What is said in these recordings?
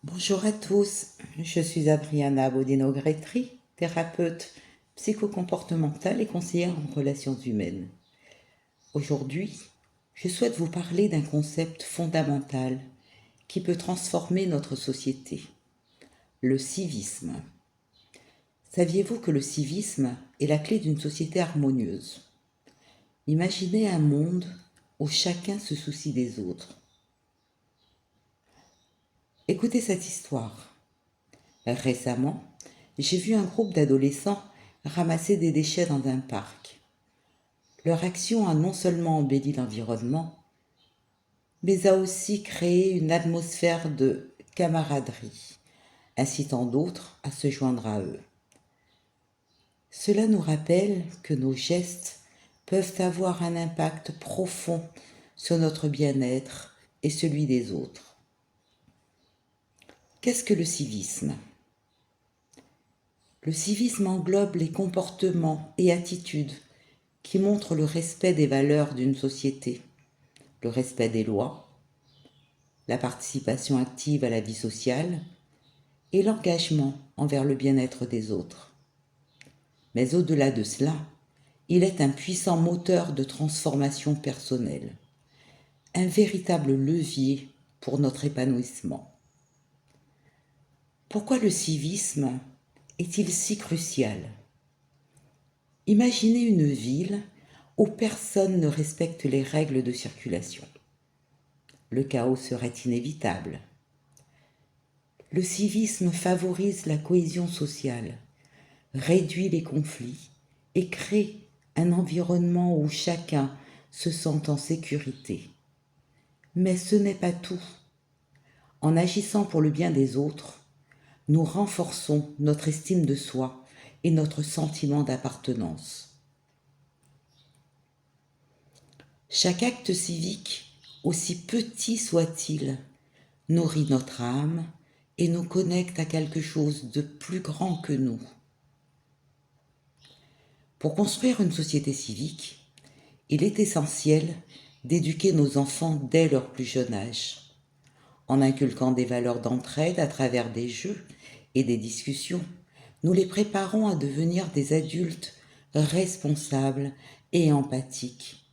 Bonjour à tous, je suis Adriana Bodino-Gretry, thérapeute psychocomportementale et conseillère en relations humaines. Aujourd'hui, je souhaite vous parler d'un concept fondamental qui peut transformer notre société, le civisme. Saviez-vous que le civisme est la clé d'une société harmonieuse? Imaginez un monde où chacun se soucie des autres. Écoutez cette histoire. Récemment, j'ai vu un groupe d'adolescents ramasser des déchets dans un parc. Leur action a non seulement embelli l'environnement, mais a aussi créé une atmosphère de camaraderie, incitant d'autres à se joindre à eux. Cela nous rappelle que nos gestes peuvent avoir un impact profond sur notre bien-être et celui des autres. Qu'est-ce que le civisme ? Le civisme englobe les comportements et attitudes qui montrent le respect des valeurs d'une société, le respect des lois, la participation active à la vie sociale et l'engagement envers le bien-être des autres. Mais au-delà de cela, il est un puissant moteur de transformation personnelle, un véritable levier pour notre épanouissement. Pourquoi le civisme est-il si crucial ? Imaginez une ville où personne ne respecte les règles de circulation. Le chaos serait inévitable. Le civisme favorise la cohésion sociale, réduit les conflits et crée un environnement où chacun se sent en sécurité. Mais ce n'est pas tout. En agissant pour le bien des autres, nous renforçons notre estime de soi et notre sentiment d'appartenance. Chaque acte civique, aussi petit soit-il, nourrit notre âme et nous connecte à quelque chose de plus grand que nous. Pour construire une société civique, il est essentiel d'éduquer nos enfants dès leur plus jeune âge, en inculquant des valeurs d'entraide à travers des jeux et des discussions. Nous les préparons à devenir des adultes responsables et empathiques.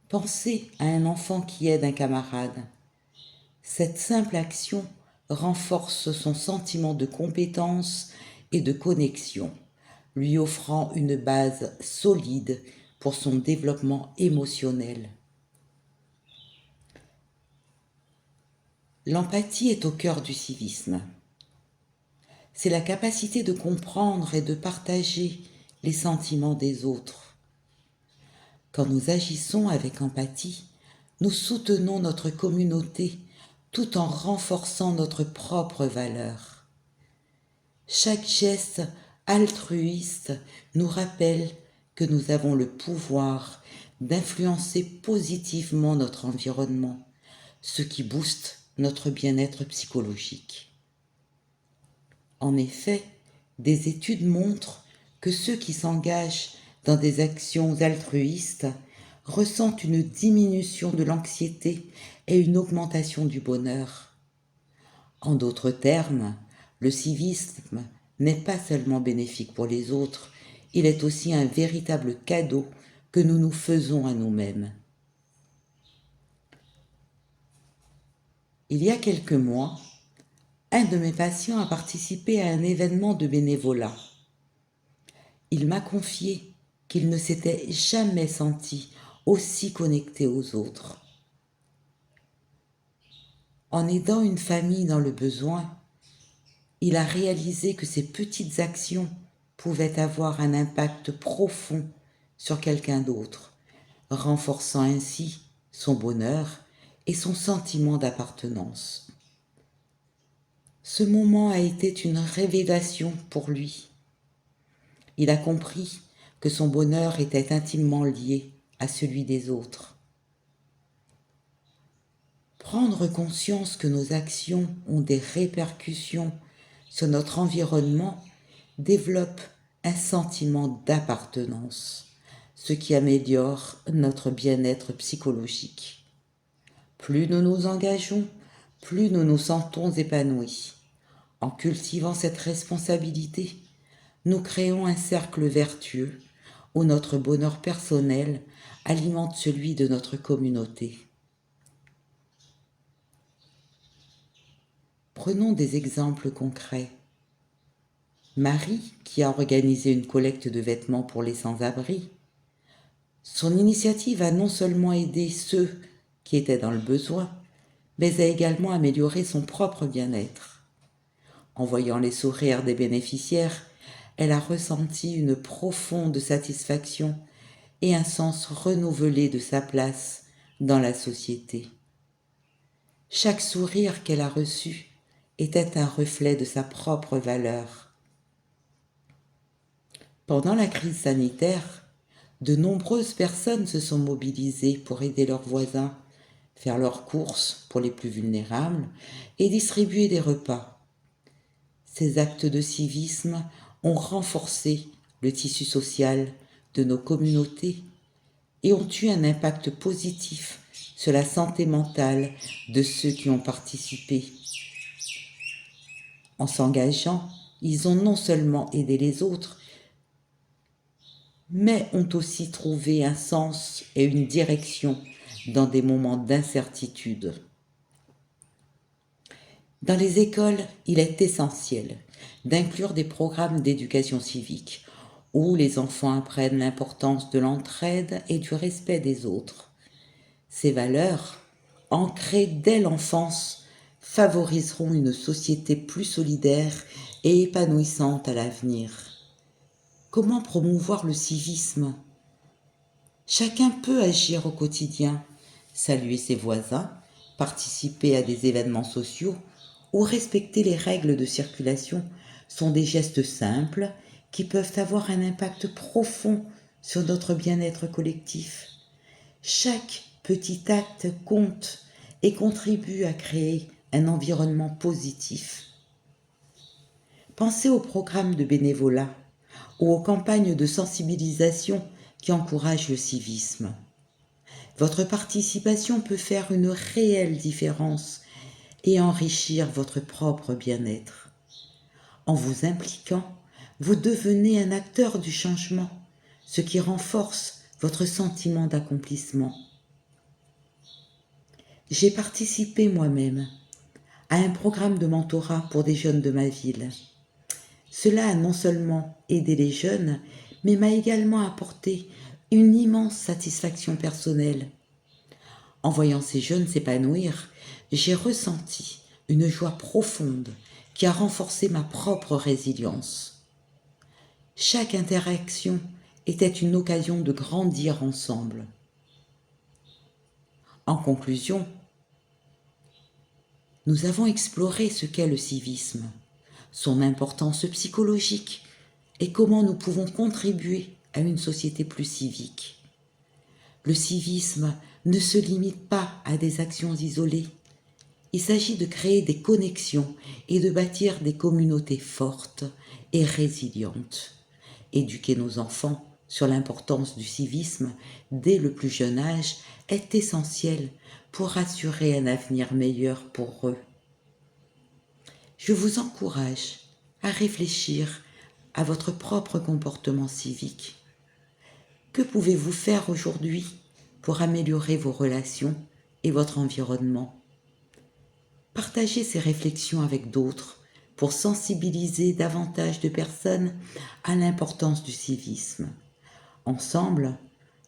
Pensez à un enfant qui aide un camarade. Cette simple action renforce son sentiment de compétence et de connexion, lui offrant une base solide pour son développement émotionnel. L'empathie est au cœur du civisme. C'est la capacité de comprendre et de partager les sentiments des autres. Quand nous agissons avec empathie, nous soutenons notre communauté tout en renforçant notre propre valeur. Chaque geste altruiste nous rappelle que nous avons le pouvoir d'influencer positivement notre environnement, ce qui booste notre bien-être psychologique. En effet, des études montrent que ceux qui s'engagent dans des actions altruistes ressentent une diminution de l'anxiété et une augmentation du bonheur. En d'autres termes, le civisme n'est pas seulement bénéfique pour les autres, il est aussi un véritable cadeau que nous nous faisons à nous-mêmes. Il y a quelques mois, un de mes patients a participé à un événement de bénévolat. Il m'a confié qu'il ne s'était jamais senti aussi connecté aux autres. En aidant une famille dans le besoin, il a réalisé que ces petites actions pouvaient avoir un impact profond sur quelqu'un d'autre, renforçant ainsi son bonheur et son sentiment d'appartenance. Ce moment a été une révélation pour lui. Il a compris que son bonheur était intimement lié à celui des autres. Prendre conscience que nos actions ont des répercussions sur notre environnement développe un sentiment d'appartenance, ce qui améliore notre bien-être psychologique. Plus nous nous engageons, plus nous nous sentons épanouis. En cultivant cette responsabilité, nous créons un cercle vertueux où notre bonheur personnel alimente celui de notre communauté. Prenons des exemples concrets. Marie, qui a organisé une collecte de vêtements pour les sans-abri, son initiative a non seulement aidé ceux qui étaient dans le besoin, mais a également amélioré son propre bien-être. En voyant les sourires des bénéficiaires, elle a ressenti une profonde satisfaction et un sens renouvelé de sa place dans la société. Chaque sourire qu'elle a reçu était un reflet de sa propre valeur. Pendant la crise sanitaire, de nombreuses personnes se sont mobilisées pour aider leurs voisins, faire leurs courses pour les plus vulnérables et distribuer des repas. Ces actes de civisme ont renforcé le tissu social de nos communautés et ont eu un impact positif sur la santé mentale de ceux qui ont participé. En s'engageant, ils ont non seulement aidé les autres, mais ont aussi trouvé un sens et une direction dans des moments d'incertitude. Dans les écoles, il est essentiel d'inclure des programmes d'éducation civique où les enfants apprennent l'importance de l'entraide et du respect des autres. Ces valeurs, ancrées dès l'enfance, favoriseront une société plus solidaire et épanouissante à l'avenir. Comment promouvoir le civisme ? Chacun peut agir au quotidien, saluer ses voisins, participer à des événements sociaux ou respecter les règles de circulation sont des gestes simples qui peuvent avoir un impact profond sur notre bien-être collectif. Chaque petit acte compte et contribue à créer un environnement positif. Pensez aux programmes de bénévolat ou aux campagnes de sensibilisation qui encouragent le civisme. Votre participation peut faire une réelle différence et enrichir votre propre bien-être. En vous impliquant, vous devenez un acteur du changement, ce qui renforce votre sentiment d'accomplissement. J'ai participé moi-même à un programme de mentorat pour des jeunes de ma ville. Cela a non seulement aidé les jeunes, mais m'a également apporté une immense satisfaction personnelle. En voyant ces jeunes s'épanouir, j'ai ressenti une joie profonde qui a renforcé ma propre résilience. Chaque interaction était une occasion de grandir ensemble. En conclusion, nous avons exploré ce qu'est le civisme, son importance psychologique et comment nous pouvons contribuer à une société plus civique. Le civisme ne se limite pas à des actions isolées. Il s'agit de créer des connexions et de bâtir des communautés fortes et résilientes. Éduquer nos enfants sur l'importance du civisme dès le plus jeune âge est essentiel pour assurer un avenir meilleur pour eux. Je vous encourage à réfléchir à votre propre comportement civique. Que pouvez-vous faire aujourd'hui pour améliorer vos relations et votre environnement ? Partagez ces réflexions avec d'autres pour sensibiliser davantage de personnes à l'importance du civisme. Ensemble,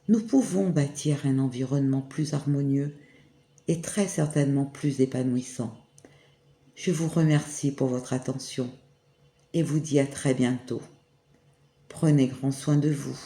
nous pouvons bâtir un environnement plus harmonieux et très certainement plus épanouissant. Je vous remercie pour votre attention et vous dis à très bientôt. Prenez grand soin de vous.